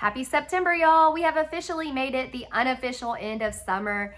Happy September, y'all. We have officially made it the unofficial end of summer.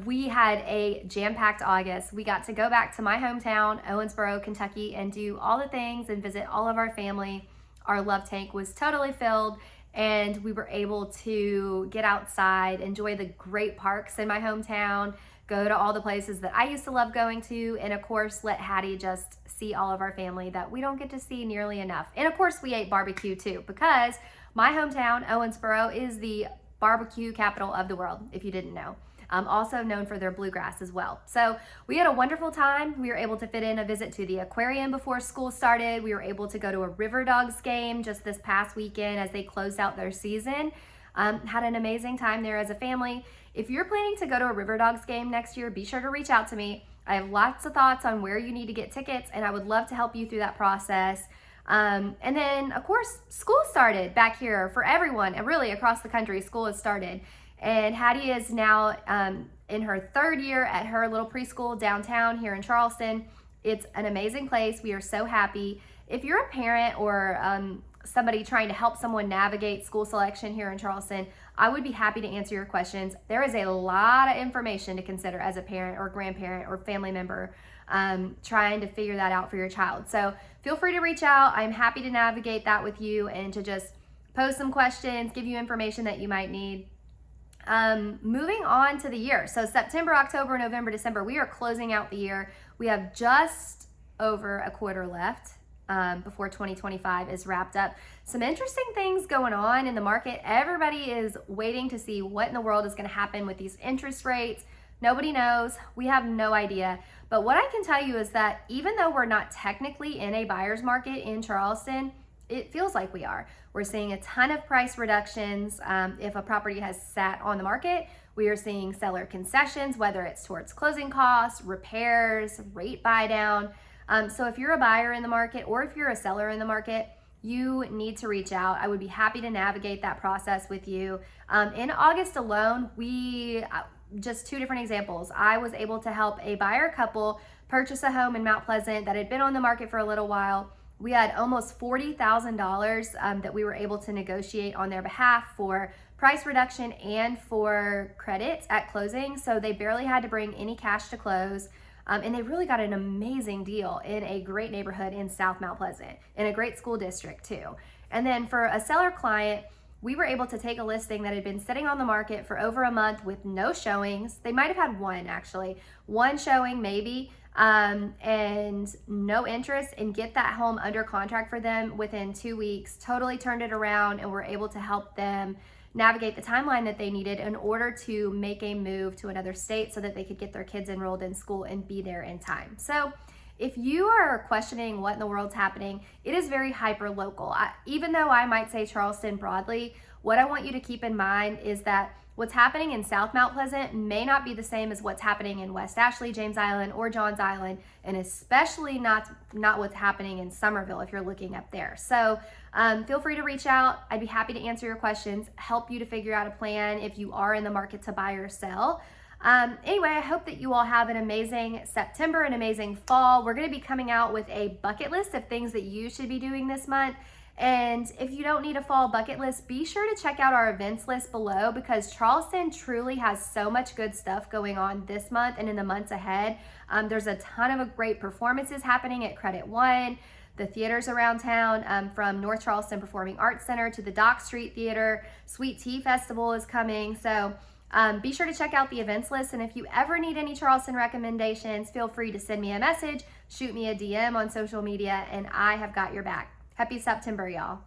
We had a jam-packed August. We got to go back to my hometown, Owensboro, Kentucky, and do all the things and visit all of our family. Our love tank was totally filled, and we were able to get outside, enjoy the great parks in my hometown, go to all the places that I used to love going to, and of course, let Hattie just see all of our family that we don't get to see nearly enough. And of course, we ate barbecue too, because my hometown, Owensboro, is the barbecue capital of the world, if you didn't know. Also known for their bluegrass as well. So we had a wonderful time. We were able to fit in a visit to the aquarium before school started. We were able to go to a River Dogs game just this past weekend as they closed out their season. Had an amazing time there as a family. If you're planning to go to a River Dogs game next year, be sure to reach out to me. I have lots of thoughts on where you need to get tickets, and I would love to help you through that process. And then, of course, school started back here for everyone, and really across the country, school has started. And Hattie is now in her third year at her little preschool downtown here in Charleston. It's an amazing place. We are so happy. If you're a parent or somebody trying to help someone navigate school selection here in Charleston, I would be happy to answer your questions. There is a lot of information to consider as a parent or grandparent or family member trying to figure that out for your child. So feel free to reach out. I'm happy to navigate that with you and to just pose some questions, give you information that you might need. Moving on to the year. So September, October, November, December, we are closing out the year. We have just over a quarter left before 2025 is wrapped up. Some interesting things going on in the market. Everybody is waiting to see what in the world is going to happen with these interest rates. Nobody knows. We have no idea. But what I can tell you is that even though we're not technically in a buyer's market in Charleston, it feels like we are. We're seeing a ton of price reductions. If a property has sat on the market, we are seeing seller concessions, whether it's towards closing costs, repairs, rate buy down. So if you're a buyer in the market or if you're a seller in the market, you need to reach out. I would be happy to navigate that process with you. In August alone, just two different examples. I was able to help a buyer couple purchase a home in Mount Pleasant that had been on the market for a little while. We had almost $40,000 that we were able to negotiate on their behalf for price reduction and for credit at closing. So they barely had to bring any cash to close. And they really got an amazing deal in a great neighborhood in South Mount Pleasant, in a great school district too. And then for a seller client, we were able to take a listing that had been sitting on the market for over a month with no showings. They might have had one showing maybe, and no interest, and get that home under contract for them within 2 weeks. Totally turned it around, and we're able to help them navigate the timeline that they needed in order to make a move to another state so that they could get their kids enrolled in school and be there in time. So if you are questioning what in the world's happening, it is very hyper local. Even though I might say Charleston broadly, what I want you to keep in mind is that what's happening in South Mount Pleasant may not be the same as what's happening in West Ashley, James Island, or Johns Island, and especially not what's happening in Somerville if you're looking up there. So feel free to reach out. I'd be happy to answer your questions, help you to figure out a plan if you are in the market to buy or sell. Anyway, I hope that you all have an amazing September, an amazing fall. We're going to be coming out with a bucket list of things that you should be doing this month. And if you don't need a fall bucket list, be sure to check out our events list below, because Charleston truly has so much good stuff going on this month and in the months ahead. There's a ton of great performances happening at Credit One, the theaters around town, from North Charleston Performing Arts Center to the Dock Street Theater. Sweet Tea Festival is coming. So be sure to check out the events list. And if you ever need any Charleston recommendations, feel free to send me a message, shoot me a DM on social media, and I have got your back. Happy September, y'all.